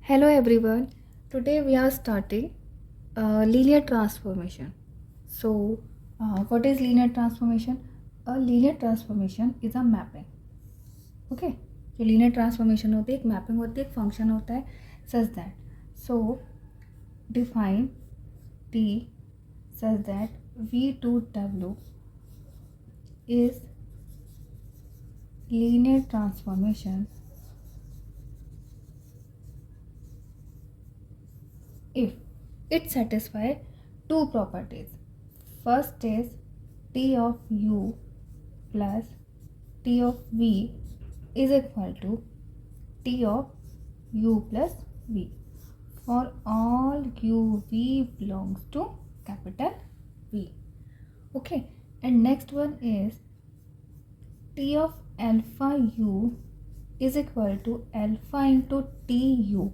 Hello everyone. Today we are starting linear transformation. What is linear transformation? A linear transformation is a mapping. Okay. जो linear transformation होती है एक mapping होती है एक function होता है such that. So define T such that V2W is linear transformation if it satisfies two properties. First is T of u plus T of v is equal to T of u plus v for all v belongs to capital V. Okay, and next one is T of alpha u is equal to alpha into Tu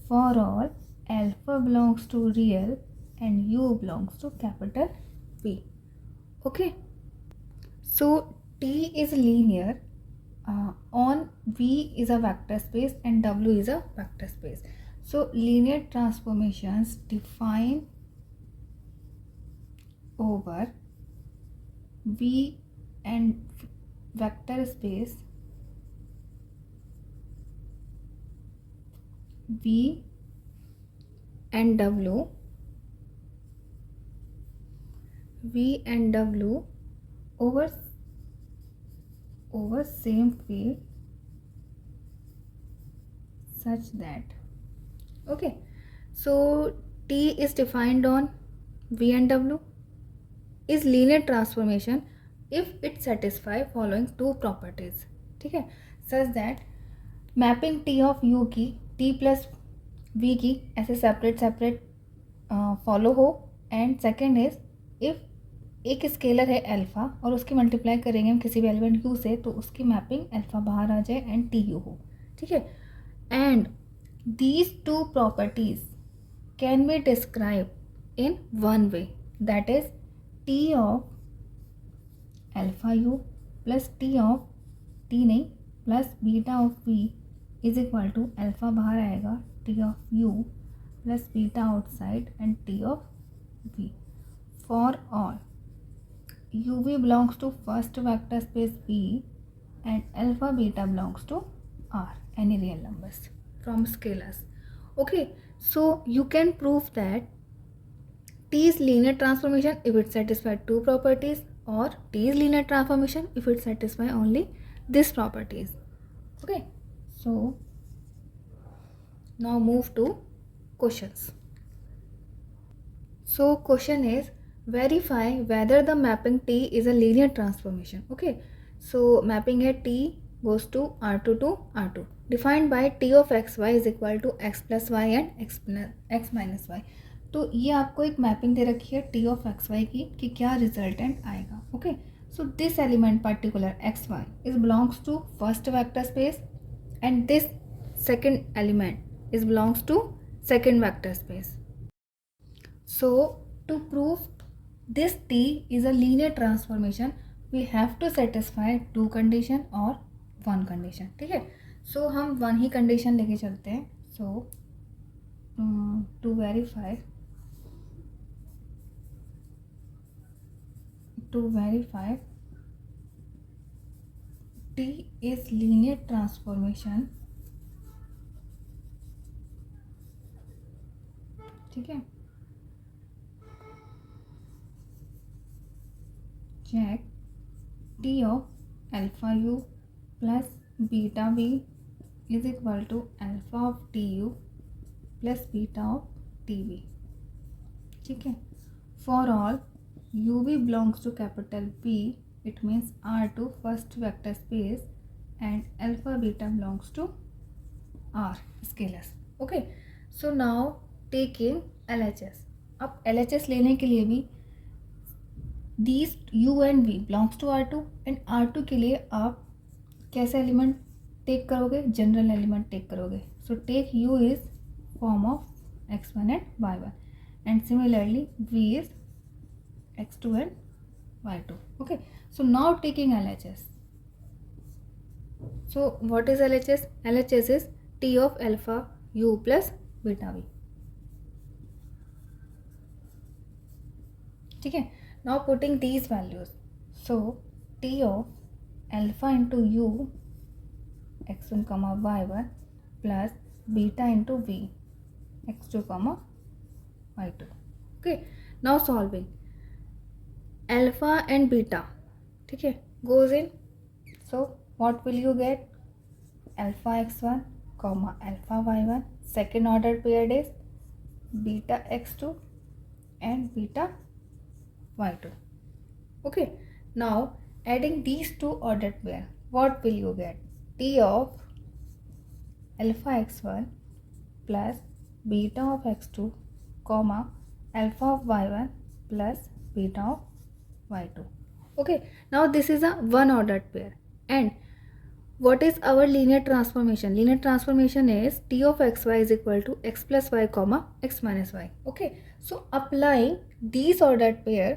for all alpha belongs to real and u belongs to capital V. Okay, so T is linear on V is a vector space and W is a vector space. So linear transformations define over V and vector space V and W over same field such that, okay, so T is defined on V and W is linear transformation if it satisfy following two properties. ठीक है, such that mapping T of U की T plus V की ऐसे separate follow हो. And second is if एक scalar है alpha और उसकी मल्टीप्लाई करेंगे हम किसी भी एलिमेंट u से तो उसकी मैपिंग अल्फा बाहर आ जाए एंड टी यू हो. ठीक है, and these two properties can be describe in one way that is T of alpha U plus T of T नहीं plus beta of V is equal to alpha बाहर आएगा T of U plus beta outside and T of v for all uv belongs to first vector space V and alpha beta belongs to R, any real numbers from scalars. Okay, so you can prove that T is linear transformation if it satisfies two properties or T is linear transformation if it satisfies only these properties. Okay, so now move to questions. So question is verify whether the mapping T is a linear transformation. Okay, so mapping है T goes to R2 to R2 defined by T of xy is equal to x plus y and x minus y. तो ये आपको एक mapping दे रखी है T of xy की कि क्या रिजल्टेंट आएगा. Okay, so this element particular xy is belongs to first vector space and this second element is belongs to second vector space. So to prove this T is a linear transformation, we have to satisfy two condition or one condition. ठीक है, so हम one ही condition लेके चलते हैं. So to verify T is linear transformation. ठीक है, check T of alpha u plus beta v is equal to alpha of tu plus beta of tv. ठीक है, for all uv belongs to capital V it means R2 first vector space and alpha beta belongs to R scalars. Okay, so now taking LHS. अब LHS लेने के लिए भी these u and v belongs to R2 and R2 के लिए आप कैसे element take करोगे, जनरल एलिमेंट टेक करोगे. So take u is form of x1 and y1 and similarly v is x2 and y2. Okay, so now taking LHS. So what is LHS? LHS is T of alpha u plus beta V. ठीक है. Now putting these values, so T of alpha into you x1 comma y1 plus beta into v x2 comma y2. Okay, now solving alpha and beta, ठीक है, goes in. So what will you get? Alpha x1 comma alpha y1, second order paired is beta x2 and beta y2. Okay, now adding these two ordered pair, what will you get? T of alpha x1 plus beta of x2 comma alpha of y1 plus beta of y2. Okay, now this is a one ordered pair. And what is our linear transformation? Linear transformation is T of xy is equal to x plus y comma x minus y. Okay, so applying these ordered pair,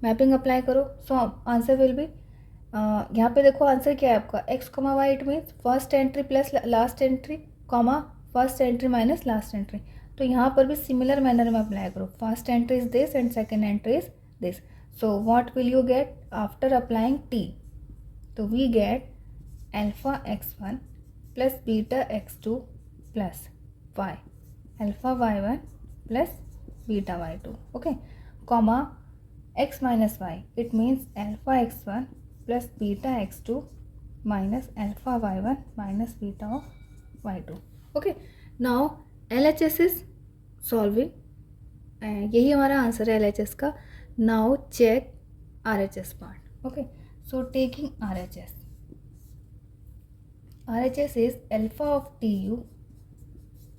mapping apply करो, so answer will be यहाँ पे देखो answer क्या है आपका, x comma Y. It means first entry plus last entry comma first entry minus last entry. तो यहाँ पर भी सिमिलर मैनर में अप्लाई करो. First entry is this and second entry is this. So what will you get after applying t? तो we get alpha x1 plus beta x2 plus y alpha y1 plus beta y2. Okay, comma x minus y. It means alpha x1 plus beta x2 minus alpha y1 minus beta of y2. Okay, now LHS is solving. यही हमारा answer है LHS का. Now check RHS part. Okay, so taking RHS. RHS is alpha of TU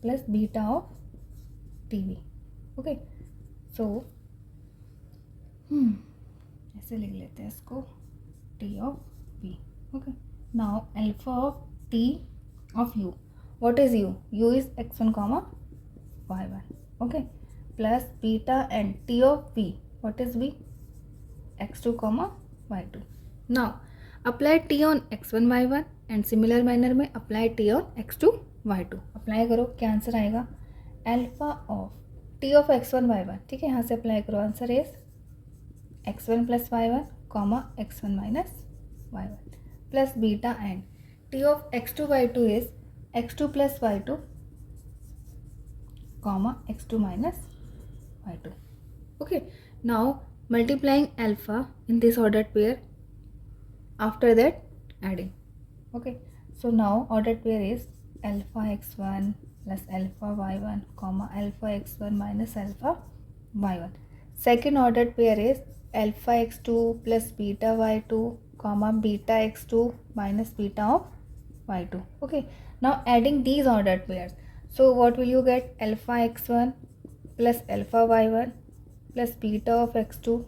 plus beta of TV. Okay, so ऐसे लिख लेते हैं इसको, T of V. Okay, now alpha of T of U. What is U? U is x1 comma y1. Okay, plus beta and T of V. What is V? x2 comma y2. Now apply T on x1 y1 and similar manner में apply T on x2 y2. Apply करो, क्या answer आएगा? Alpha of T of x1 y1. ठीक है, यहाँ से apply करो. Answer is x1 plus y1 comma x1 minus y1 plus beta and T of x2 y2 is x2 plus y2 comma x2 minus y2. Okay, now multiplying alpha in this ordered pair, after that adding. Okay, so now ordered pair is alpha x1 plus alpha y1 comma alpha x1 minus alpha y1. Second ordered pair is alpha x2 plus beta y2 comma beta x2 minus beta of y2. Okay, now adding these ordered pairs, so what will you get? Alpha x1 plus alpha y1 plus beta of x2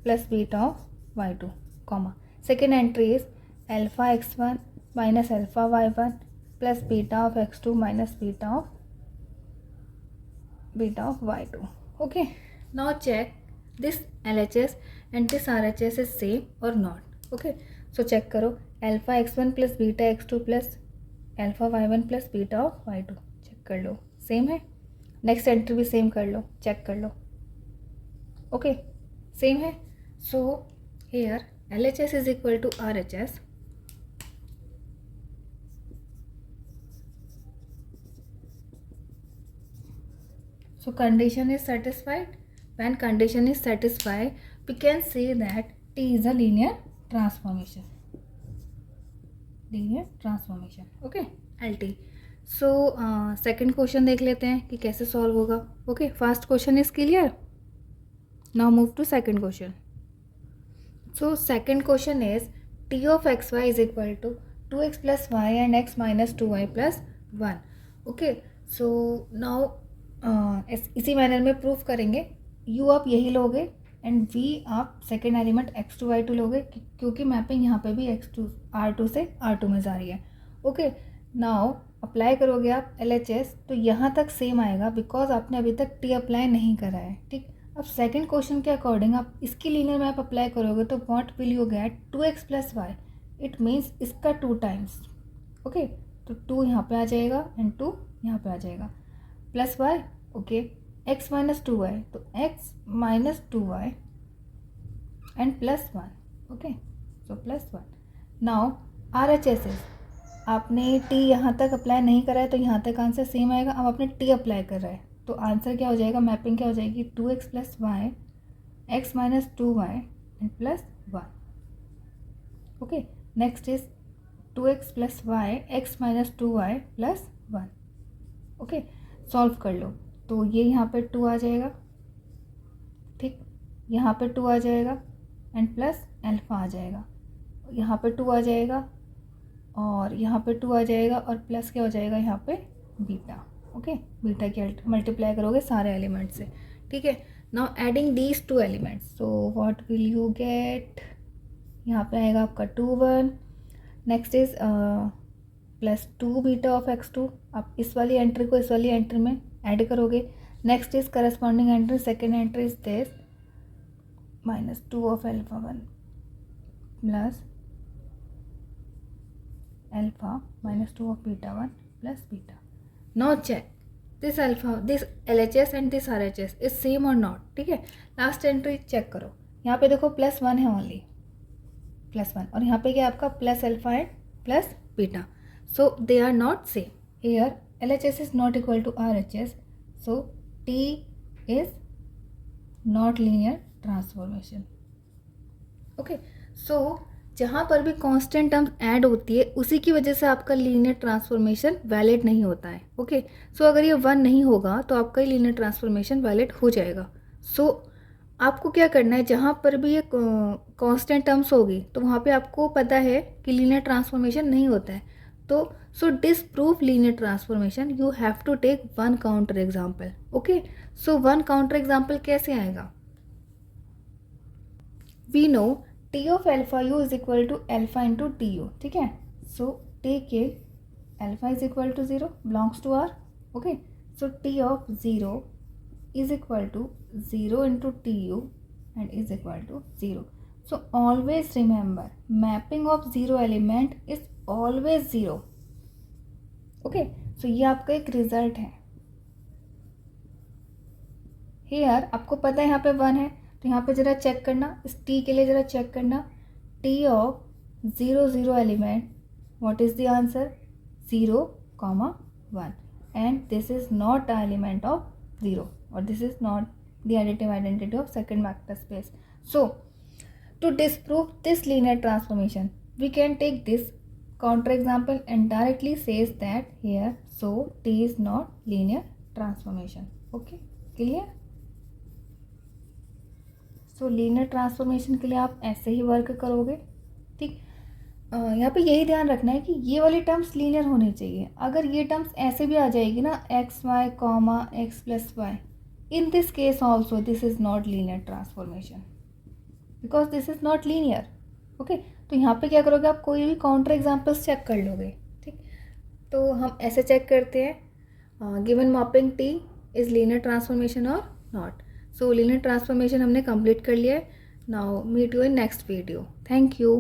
plus beta of y2 comma second entry is alpha x1 minus alpha y1 plus beta of x2 minus beta of y2. Okay, now check this LHS and this RHS is same or not. Okay, so check करो. Alpha x1 plus beta x2 plus alpha y1 plus beta of y2. Check कर लो, same है. Next entry भी same कर लो, check कर लो. Okay, same है. So here LHS is equal to RHS. So condition is satisfied. When condition is satisfied, we can say that T is a linear transformation. Linear transformation. Okay, LT. So second question देख लेते हैं कि कैसे solve होगा. Okay, first question is clear. Now move to second question. So second question is T of xy is equal to 2x plus y and x minus 2y plus 1. Okay, so now इसी manner में proof करेंगे. u आप यही लोगे and v आप second element x2 y2 लोगे, क्योंकि mapping यहाँ पे भी x2 r2 से r2 में जा रही है. ओके, नाउ अप्लाई करोगे आप LHS तो यहाँ तक सेम आएगा बिकॉज आपने अभी तक t अप्लाई नहीं करा है. ठीक, अब सेकेंड क्वेश्चन के अकॉर्डिंग आप इसकी लीनियर मैप अप्लाई करोगे तो what will you get? 2x plus Y. It means इसका 2 टाइम्स. ओके, तो 2 यहाँ पे आ जाएगा एंड 2 यहाँ पे आ जाएगा plus Y, okay, X minus two Y, तो X minus two Y and plus one, okay, so plus one. Now R H S S, आपने टी यहाँ तक अप्लाई नहीं करा है तो यहाँ तक आंसर सेम आएगा. अब आपने टी अप्लाई कर रहा है तो आंसर क्या हो जाएगा, मैपिंग क्या हो जाएगी, two X plus Y, X minus two Y and plus one. Okay, next is two X plus Y, X minus two Y plus one. Okay, solve कर लो तो ये यहाँ पे टू आ जाएगा, ठीक, यहाँ पे टू आ जाएगा एंड प्लस अल्फा आ जाएगा, यहाँ पे टू आ जाएगा और यहाँ पे टू आ जाएगा और प्लस क्या हो जाएगा यहाँ पे बीटा. ओके, बीटा की मल्टीप्लाई करोगे सारे एलिमेंट से, ठीक है. Now adding these two elements, so what will you get, यहाँ पे आएगा आपका two one. Next is plus two beta of X two. आप इस वाली एंट्री को इस वाली एंट्री में ऐड करोगे. Next is corresponding entry, second entry is this minus two of alpha one plus alpha minus 2 of beta 1 plus beta. Now check this alpha, this LHS and this RHS is same or not. ठीक है, last entry check करो, यहाँ पे देखो plus one है only, plus one, और यहाँ पे क्या आपका plus alpha and plus beta, so they are not same. Here LHS is not equal to RHS, so T is not linear transformation. Okay, so जहाँ पर भी कांस्टेंट टर्म्स ऐड होती है उसी की वजह से आपका लीनियर ट्रांसफॉर्मेशन वैलिड नहीं होता है. ओके, सो अगर ये वन नहीं होगा तो आपका लीनियर ट्रांसफॉर्मेशन वैलिड हो जाएगा. सो आपको क्या करना है, जहाँ पर भी ये कांस्टेंट टर्म्स होगी तो वहाँ पे आपको पता है कि लीनियर ट्रांसफॉर्मेशन नहीं होता है. तो so disprove linear transformation you have to take one counter example. Okay, so one counter example कैसे आएगा, we know T of alpha U is equal to alpha into T U. ठीक है, so take it alpha is equal to zero belongs to R. Okay, so T of zero is equal to zero into T U and is equal to zero. So always remember mapping of zero element is always zero. Okay, so ये आपका एक result है. Here आपको पता है यहाँ पे one है तो यहाँ पे ज़रा चेक करना, इस टी के लिए ज़रा चेक करना, T of zero zero element what is the answer, zero comma one, and this is not a element of zero और this is not the additive identity of second vector space. So to disprove this linear transformation we can take this counter example and directly says that here so T is not linear transformation. Okay, clear? So linear transformation के लिए आप ऐसे ही work करोगे. ठीक, यहाँ पे यही ध्यान रखना है कि ये वाली टर्म्स लीनियर होनी चाहिए. अगर ये टर्म्स ऐसे भी आ जाएगी ना X Y comma X plus Y, in this case also this is not linear transformation because this is not linear. Okay, तो यहाँ पे क्या करोगे, आप कोई भी काउंटर एग्जाम्पल्स चेक कर लोगे. ठीक, तो हम ऐसे चेक करते हैं given mapping T is linear transformation और नॉट. सो लीनियर ट्रांसफॉर्मेशन हमने कंप्लीट कर लिया है. Now meet you in next video. Thank you.